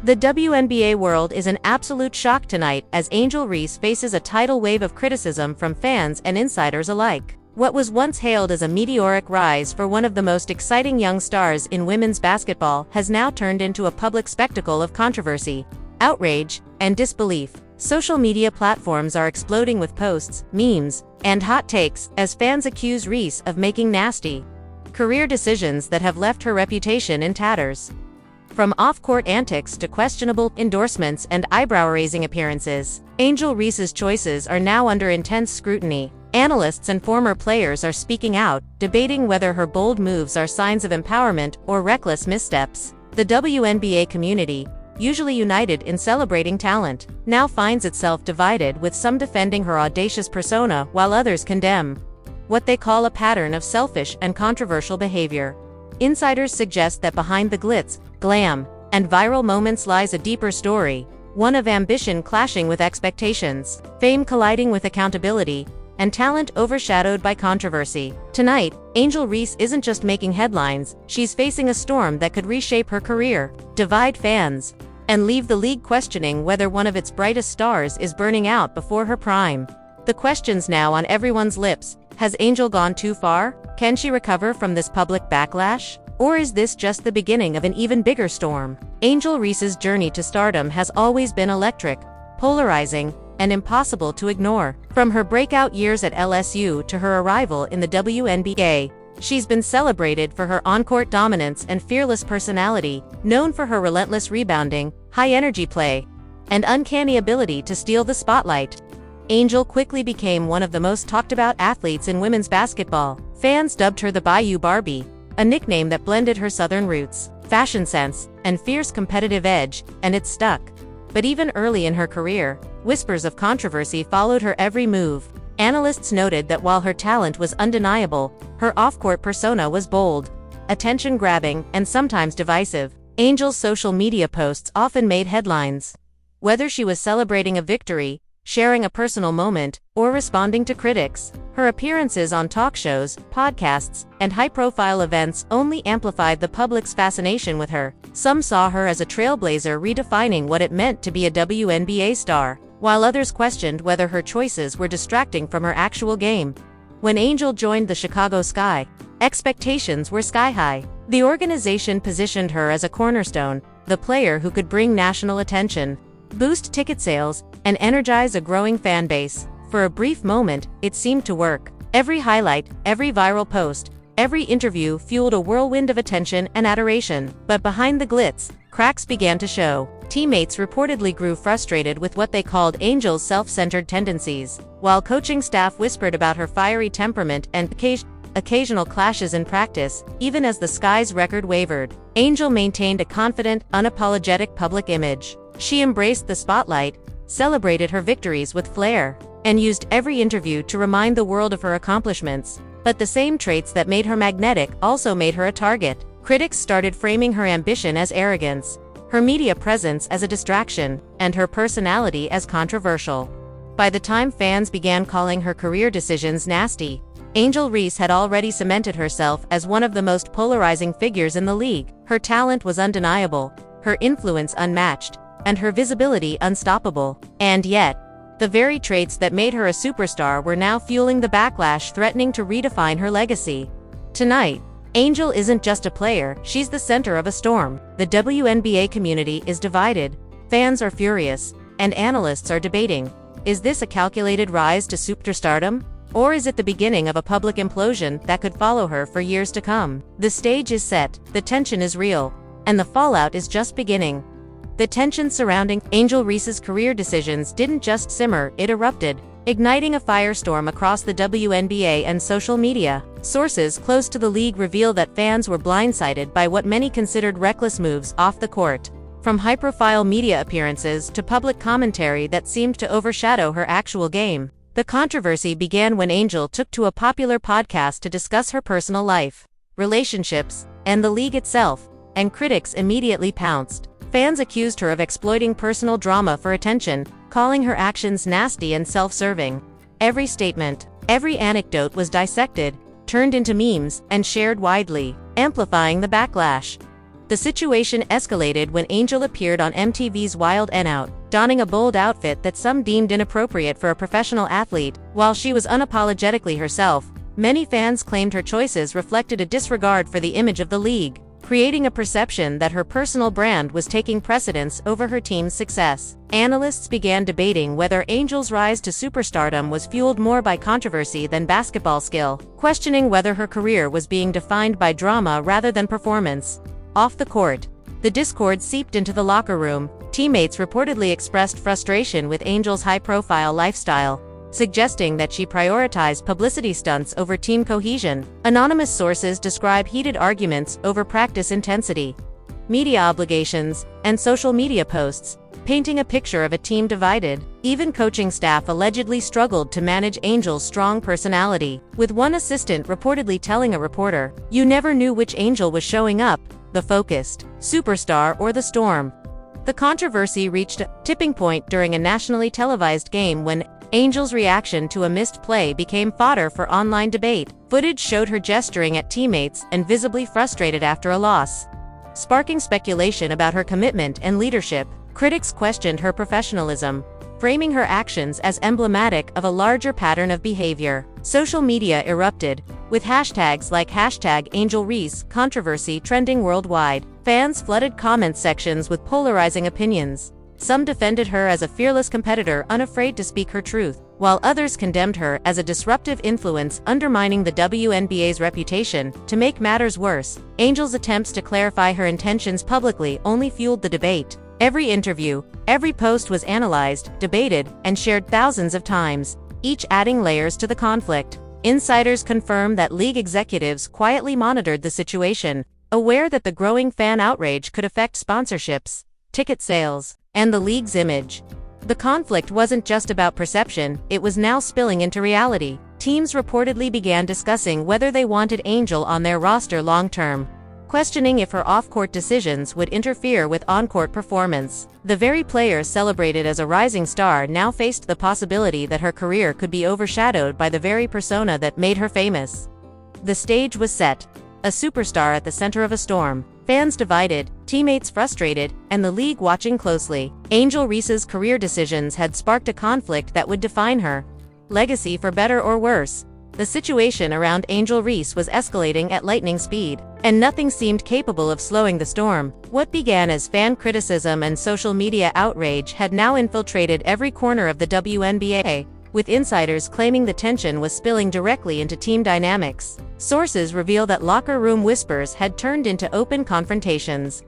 The WNBA world is an absolute shock tonight as Angel Reese faces a tidal wave of criticism from fans and insiders alike. What was once hailed as a meteoric rise for one of the most exciting young stars in women's basketball has now turned into a public spectacle of controversy, outrage, and disbelief. Social media platforms are exploding with posts, memes, and hot takes as fans accuse Reese of making nasty career decisions that have left her reputation in tatters. From off-court antics to questionable endorsements and eyebrow-raising appearances, Angel Reese's choices are now under intense scrutiny. Analysts and former players are speaking out, debating whether her bold moves are signs of empowerment or reckless missteps. The WNBA community, usually united in celebrating talent, now finds itself divided, with some defending her audacious persona while others condemn what they call a pattern of selfish and controversial behavior. Insiders suggest that behind the glitz, glam, and viral moments lies a deeper story, one of ambition clashing with expectations, fame colliding with accountability, and talent overshadowed by controversy. Tonight, Angel Reese isn't just making headlines, she's facing a storm that could reshape her career, divide fans, and leave the league questioning whether one of its brightest stars is burning out before her prime. The question's now on everyone's lips. Has Angel gone too far? Can she recover from this public backlash? Or is this just the beginning of an even bigger storm? Angel Reese's journey to stardom has always been electric, polarizing, and impossible to ignore. From her breakout years at LSU to her arrival in the WNBA, she's been celebrated for her on-court dominance and fearless personality, known for her relentless rebounding, high-energy play, and uncanny ability to steal the spotlight. Angel quickly became one of the most talked-about athletes in women's basketball. Fans dubbed her the Bayou Barbie, a nickname that blended her Southern roots, fashion sense, and fierce competitive edge, and it stuck. But even early in her career, whispers of controversy followed her every move. Analysts noted that while her talent was undeniable, her off-court persona was bold, attention-grabbing, and sometimes divisive. Angel's social media posts often made headlines. Whether she was celebrating a victory, sharing a personal moment, or responding to critics, her appearances on talk shows, podcasts, and high-profile events only amplified the public's fascination with her. Some saw her as a trailblazer redefining what it meant to be a WNBA star, while others questioned whether her choices were distracting from her actual game. When Angel joined the Chicago Sky, expectations were sky-high. The organization positioned her as a cornerstone, the player who could bring national attention, boost ticket sales, and energize a growing fan base. For a brief moment, it seemed to work. Every highlight, every viral post, every interview fueled a whirlwind of attention and adoration. But behind the glitz, cracks began to show. Teammates reportedly grew frustrated with what they called Angel's self-centered tendencies, while coaching staff whispered about her fiery temperament and occasional clashes in practice. Even as the Sky's record wavered, Angel maintained a confident, unapologetic public image. She embraced the spotlight, celebrated her victories with flair, and used every interview to remind the world of her accomplishments. But the same traits that made her magnetic also made her a target. Critics started framing her ambition as arrogance, her media presence as a distraction, and her personality as controversial. By the time fans began calling her career decisions nasty, Angel Reese had already cemented herself as one of the most polarizing figures in the league. Her talent was undeniable, her influence unmatched, and her visibility unstoppable. And yet, the very traits that made her a superstar were now fueling the backlash, threatening to redefine her legacy. Tonight, Angel isn't just a player, she's the center of a storm. The WNBA community is divided, fans are furious, and analysts are debating. Is this a calculated rise to superstardom? Or is it the beginning of a public implosion that could follow her for years to come? The stage is set, the tension is real, and the fallout is just beginning. The tension surrounding Angel Reese's career decisions didn't just simmer, it erupted, igniting a firestorm across the WNBA and social media. Sources close to the league reveal that fans were blindsided by what many considered reckless moves off the court. From high-profile media appearances to public commentary that seemed to overshadow her actual game. The controversy began when Angel took to a popular podcast to discuss her personal life, relationships, and the league itself, and critics immediately pounced. Fans accused her of exploiting personal drama for attention, calling her actions nasty and self-serving. Every statement, every anecdote was dissected, turned into memes, and shared widely, amplifying the backlash. The situation escalated when Angel appeared on MTV's Wild 'N Out, donning a bold outfit that some deemed inappropriate for a professional athlete. While she was unapologetically herself, many fans claimed her choices reflected a disregard for the image of the league, creating a perception that her personal brand was taking precedence over her team's success. Analysts began debating whether Angel's rise to superstardom was fueled more by controversy than basketball skill, questioning whether her career was being defined by drama rather than performance. Off the court, the discord seeped into the locker room. Teammates reportedly expressed frustration with Angel's high-profile lifestyle, suggesting that she prioritized publicity stunts over team cohesion. Anonymous sources describe heated arguments over practice intensity, media obligations, and social media posts, painting a picture of a team divided. Even coaching staff allegedly struggled to manage Angel's strong personality, with one assistant reportedly telling a reporter, "You never knew which Angel was showing up, the focused superstar or the storm." The controversy reached a tipping point during a nationally televised game when Angel's reaction to a missed play became fodder for online debate. Footage showed her gesturing at teammates and visibly frustrated after a loss, sparking speculation about her commitment and leadership. Critics questioned her professionalism, framing her actions as emblematic of a larger pattern of behavior. Social media erupted, with hashtags like #AngelReese controversy trending worldwide. Fans flooded comment sections with polarizing opinions. Some defended her as a fearless competitor unafraid to speak her truth, while others condemned her as a disruptive influence undermining the WNBA's reputation. To make matters worse, Angel's attempts to clarify her intentions publicly only fueled the debate. Every interview, every post was analyzed, debated, and shared thousands of times, each adding layers to the conflict. Insiders confirm that league executives quietly monitored the situation, aware that the growing fan outrage could affect sponsorships, ticket sales, and the league's image. The conflict wasn't just about perception, it was now spilling into reality. Teams reportedly began discussing whether they wanted Angel on their roster long-term, questioning if her off-court decisions would interfere with on-court performance. The very player celebrated as a rising star now faced the possibility that her career could be overshadowed by the very persona that made her famous. The stage was set, a superstar at the center of a storm. Fans divided, teammates frustrated, and the league watching closely. Angel Reese's career decisions had sparked a conflict that would define her legacy for better or worse. The situation around Angel Reese was escalating at lightning speed, and nothing seemed capable of slowing the storm. What began as fan criticism and social media outrage had now infiltrated every corner of the WNBA, with insiders claiming the tension was spilling directly into team dynamics. Sources reveal that locker room whispers had turned into open confrontations,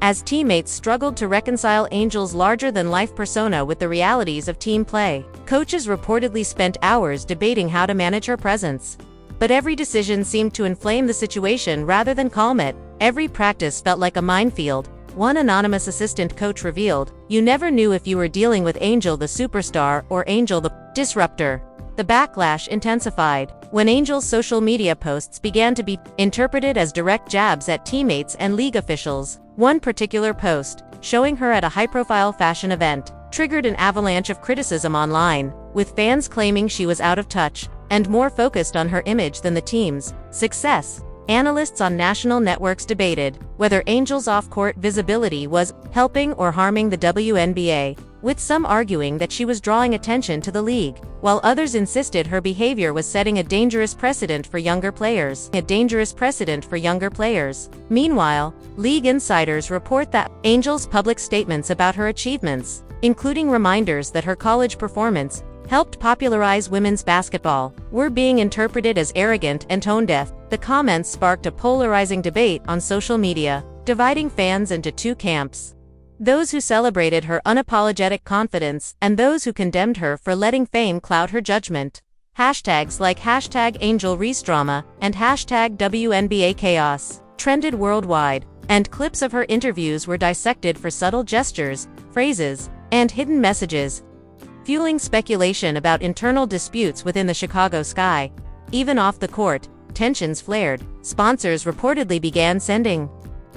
as teammates struggled to reconcile Angel's larger-than-life persona with the realities of team play. Coaches reportedly spent hours debating how to manage her presence, but every decision seemed to inflame the situation rather than calm it. Every practice felt like a minefield. One anonymous assistant coach revealed, "You never knew if you were dealing with Angel the superstar or Angel the disruptor." The backlash intensified when Angel's social media posts began to be interpreted as direct jabs at teammates and league officials. One particular post, showing her at a high-profile fashion event, triggered an avalanche of criticism online, with fans claiming she was out of touch and more focused on her image than the team's success. Analysts on national networks debated whether Angel's off-court visibility was helping or harming the WNBA, with some arguing that she was drawing attention to the league, while others insisted her behavior was setting a dangerous precedent for younger players. Meanwhile, league insiders report that Angel's public statements about her achievements, including reminders that her college performance helped popularize women's basketball, were being interpreted as arrogant and tone-deaf. The comments sparked a polarizing debate on social media, dividing fans into two camps: those who celebrated her unapologetic confidence and those who condemned her for letting fame cloud her judgment. Hashtags like #AngelReeseDrama and #WNBAChaos trended worldwide, and clips of her interviews were dissected for subtle gestures, phrases, and hidden messages, fueling speculation about internal disputes within the Chicago Sky. Even off the court, tensions flared. Sponsors reportedly began sending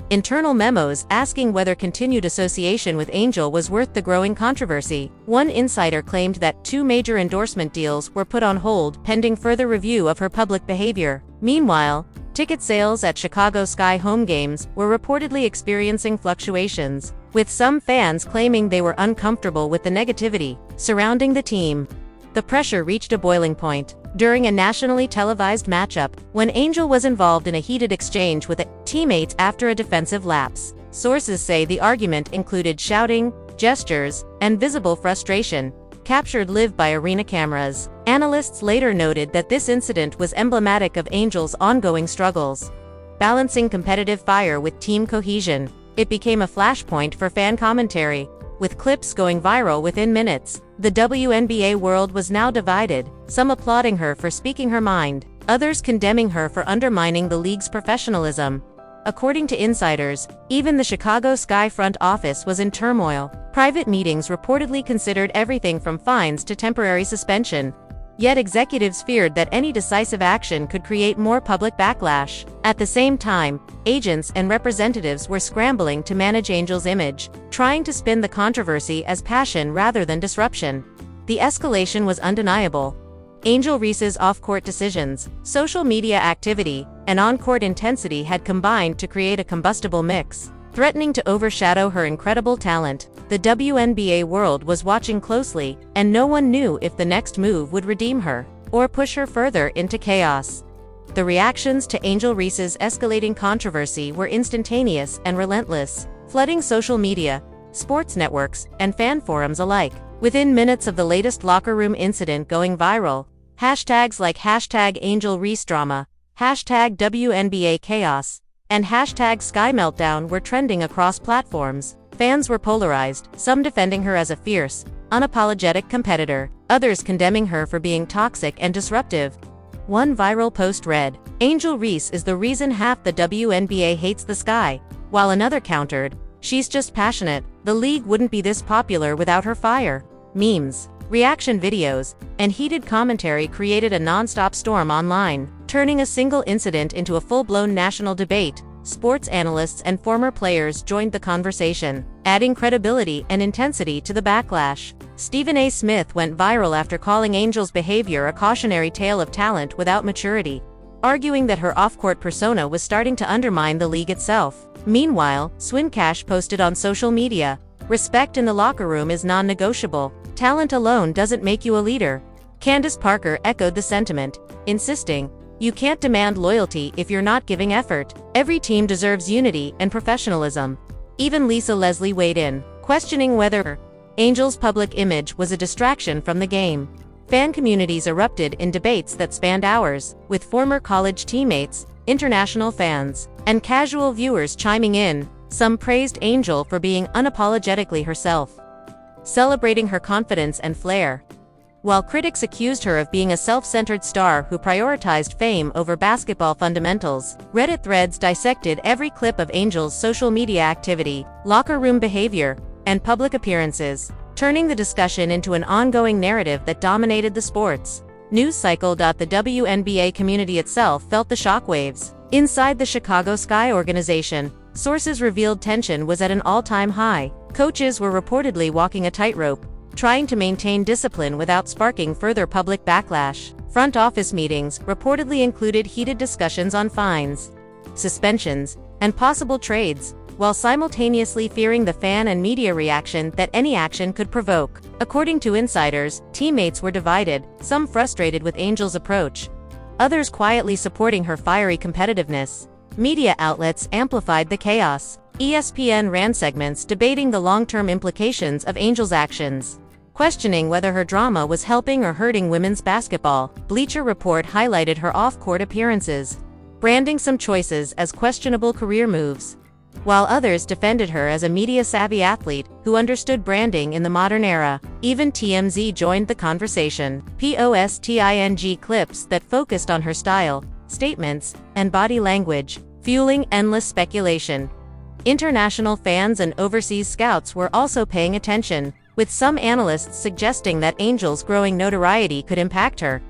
internal memos asking whether continued association with Angel was worth the growing controversy. One insider claimed that 2 major endorsement deals were put on hold pending further review of her public behavior. Meanwhile, Ticket sales at Chicago Sky home games were reportedly experiencing fluctuations, with some fans claiming they were uncomfortable with the negativity surrounding the team. The pressure reached a boiling point during a nationally televised matchup when Angel was involved in a heated exchange with teammates after a defensive lapse. Sources say the argument included shouting, gestures, and visible frustration, captured live by arena cameras. Analysts later noted that this incident was emblematic of Angel's ongoing struggles balancing competitive fire with team cohesion. It became a flashpoint for fan commentary, with clips going viral within minutes. The WNBA world was now divided, some applauding her for speaking her mind, others condemning her for undermining the league's professionalism. According to insiders, even the Chicago Sky front office was in turmoil. Private meetings reportedly considered everything from fines to temporary suspension. Yet executives feared that any decisive action could create more public backlash. At the same time, agents and representatives were scrambling to manage Angel's image, trying to spin the controversy as passion rather than disruption. The escalation was undeniable. Angel Reese's off-court decisions, social media activity, and on-court intensity had combined to create a combustible mix, threatening to overshadow her incredible talent. The WNBA world was watching closely, and no one knew if the next move would redeem her or push her further into chaos. The reactions to Angel Reese's escalating controversy were instantaneous and relentless, flooding social media, sports networks, and fan forums alike. Within minutes of the latest locker room incident going viral, hashtags like #AngelReeseDrama, #WNBAChaos, and #SkyMeltdown were trending across platforms. Fans were polarized, some defending her as a fierce, unapologetic competitor, others condemning her for being toxic and disruptive. One viral post read, "Angel Reese is the reason half the WNBA hates the Sky," while another countered, "She's just passionate, the league wouldn't be this popular without her fire." Memes, reaction videos, and heated commentary created a non-stop storm online, turning a single incident into a full-blown national debate. Sports analysts and former players joined the conversation, adding credibility and intensity to the backlash. Stephen A. Smith went viral after calling Angel's behavior a cautionary tale of talent without maturity, arguing that her off-court persona was starting to undermine the league itself. Meanwhile, Swincash posted on social media, "Respect in the locker room is non-negotiable. Talent alone doesn't make you a leader." Candace Parker echoed the sentiment, insisting, "You can't demand loyalty if you're not giving effort. Every team deserves unity and professionalism." Even Lisa Leslie weighed in, questioning whether Angel's public image was a distraction from the game. Fan communities erupted in debates that spanned hours, with former college teammates, international fans, and casual viewers chiming in. Some praised Angel for being unapologetically herself, celebrating her confidence and flair, while critics accused her of being a self-centered star who prioritized fame over basketball fundamentals. Reddit threads dissected every clip of Angel's social media activity, locker room behavior, and public appearances, turning the discussion into an ongoing narrative that dominated the sports news cycle. The WNBA community itself felt the shockwaves. Inside the Chicago Sky organization, sources revealed tension was at an all-time high. Coaches were reportedly walking a tightrope, trying to maintain discipline without sparking further public backlash. Front office meetings reportedly included heated discussions on fines, suspensions, and possible trades, while simultaneously fearing the fan and media reaction that any action could provoke. According to insiders, teammates were divided, some frustrated with Angel's approach, others quietly supporting her fiery competitiveness. Media outlets amplified the chaos. ESPN ran segments debating the long-term implications of Angel's actions, questioning whether her drama was helping or hurting women's basketball. Bleacher Report highlighted her off-court appearances, branding some choices as questionable career moves, while others defended her as a media-savvy athlete who understood branding in the modern era. Even TMZ joined the conversation, posting clips that focused on her style, statements, and body language, fueling endless speculation. International fans and overseas scouts were also paying attention, with some analysts suggesting that Angel's growing notoriety could impact her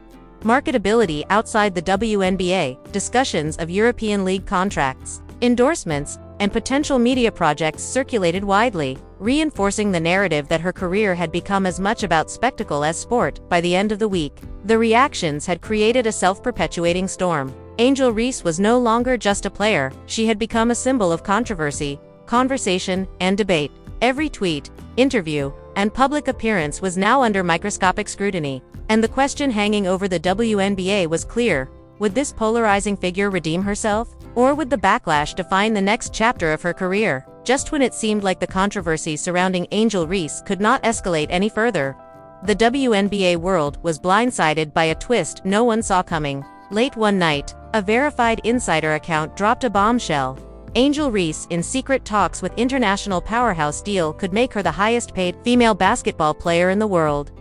marketability outside the WNBA. Discussions of European League contracts, endorsements, and potential media projects circulated widely, reinforcing the narrative that her career had become as much about spectacle as sport. By the end of the week, the reactions had created a self-perpetuating storm. Angel Reese was no longer just a player, she had become a symbol of controversy, conversation, and debate. Every tweet, interview, and public appearance was now under microscopic scrutiny, and the question hanging over the WNBA was clear: would this polarizing figure redeem herself? Or would the backlash define the next chapter of her career? Just when it seemed like the controversy surrounding Angel Reese could not escalate any further, the WNBA world was blindsided by a twist no one saw coming. Late one night, a verified insider account dropped a bombshell. Angel Reese, in secret talks with international powerhouse deal, could make her the highest-paid female basketball player in the world.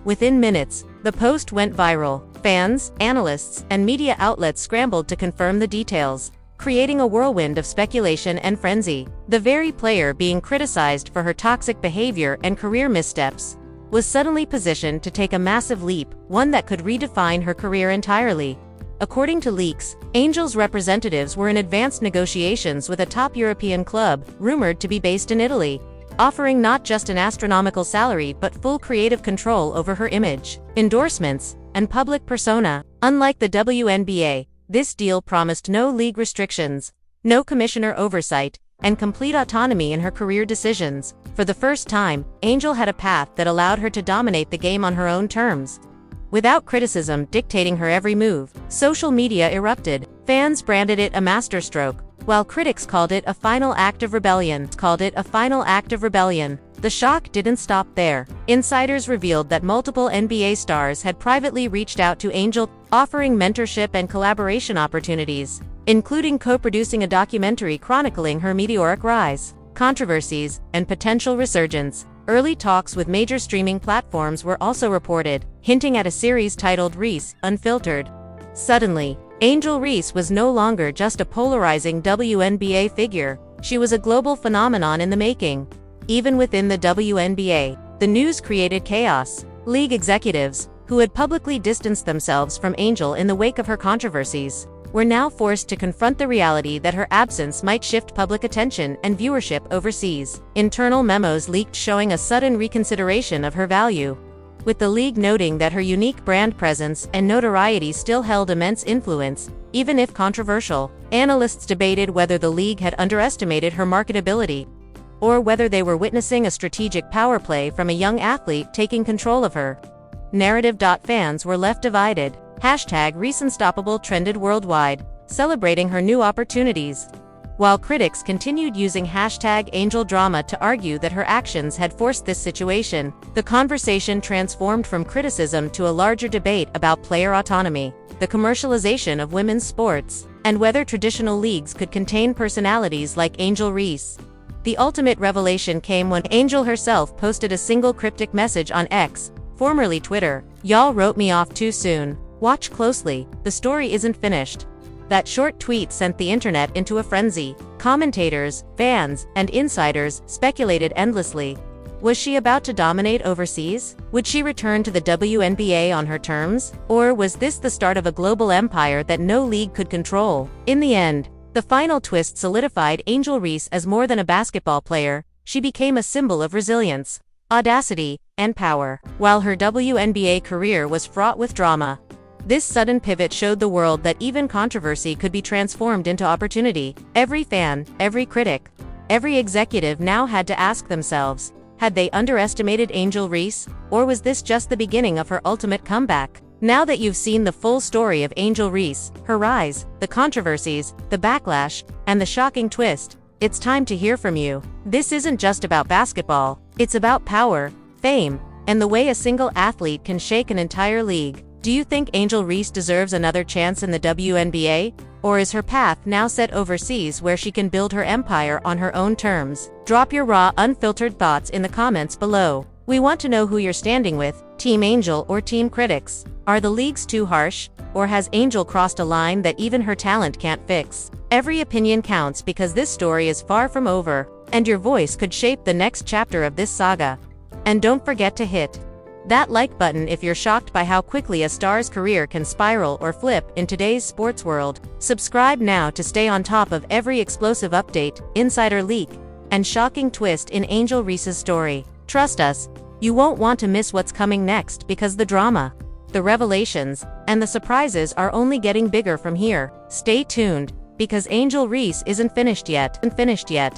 Within minutes, the post went viral. Fans, analysts, and media outlets scrambled to confirm the details, creating a whirlwind of speculation and frenzy. The very player being criticized for her toxic behavior and career missteps was suddenly positioned to take a massive leap, one that could redefine her career entirely. According to leaks, Angel's representatives were in advanced negotiations with a top European club, rumored to be based in Italy, offering not just an astronomical salary but full creative control over her image, endorsements, and public persona. Unlike the WNBA, this deal promised no league restrictions, no commissioner oversight, and complete autonomy in her career decisions. For the first time, Angel had a path that allowed her to dominate the game on her own terms, without criticism dictating her every move. Social media erupted. Fans branded it a masterstroke, while critics called it a final act of rebellion. The shock didn't stop there. Insiders revealed that multiple NBA stars had privately reached out to Angel, offering mentorship and collaboration opportunities, including co-producing a documentary chronicling her meteoric rise, controversies, and potential resurgence. Early talks with major streaming platforms were also reported, hinting at a series titled Reese, Unfiltered. Suddenly, Angel Reese was no longer just a polarizing WNBA figure, she was a global phenomenon in the making. Even within the WNBA, the news created chaos. League executives, who had publicly distanced themselves from Angel in the wake of her controversies, were now forced to confront the reality that her absence might shift public attention and viewership overseas. Internal memos leaked showing a sudden reconsideration of her value, with the league noting that her unique brand presence and notoriety still held immense influence, even if controversial. Analysts debated whether the league had underestimated her marketability, or whether they were witnessing a strategic power play from a young athlete taking control of her narrative. Fans were left divided. #ReeseUnstoppable trended worldwide, celebrating her new opportunities, while critics continued using #AngelDrama to argue that her actions had forced this situation. The conversation transformed from criticism to a larger debate about player autonomy, the commercialization of women's sports, and whether traditional leagues could contain personalities like Angel Reese. The ultimate revelation came when Angel herself posted a single cryptic message on X, formerly Twitter: "Y'all wrote me off too soon. Watch closely, the story isn't finished." That short tweet sent the internet into a frenzy. Commentators, fans, and insiders speculated endlessly. Was she about to dominate overseas? Would she return to the WNBA on her terms? Or was this the start of a global empire that no league could control? In the end, the final twist solidified Angel Reese as more than a basketball player. She became a symbol of resilience, audacity, and power. While her WNBA career was fraught with drama, this sudden pivot showed the world that even controversy could be transformed into opportunity. Every fan, every critic, every executive now had to ask themselves, had they underestimated Angel Reese, or was this just the beginning of her ultimate comeback? Now that you've seen the full story of Angel Reese, her rise, the controversies, the backlash, and the shocking twist, it's time to hear from you. This isn't just about basketball, it's about power, fame, and the way a single athlete can shake an entire league. Do you think Angel Reese deserves another chance in the WNBA? Or is her path now set overseas where she can build her empire on her own terms? Drop your raw, unfiltered thoughts in the comments below. We want to know who you're standing with, Team Angel or Team Critics. Are the leagues too harsh? Or has Angel crossed a line that even her talent can't fix? Every opinion counts because this story is far from over, and your voice could shape the next chapter of this saga. And don't forget to hit that like button if you're shocked by how quickly a star's career can spiral or flip in today's sports world. Subscribe now to stay on top of every explosive update, insider leak, and shocking twist in Angel Reese's story. Trust us, you won't want to miss what's coming next because the drama, the revelations, and the surprises are only getting bigger from here. Stay tuned, because Angel Reese isn't finished yet.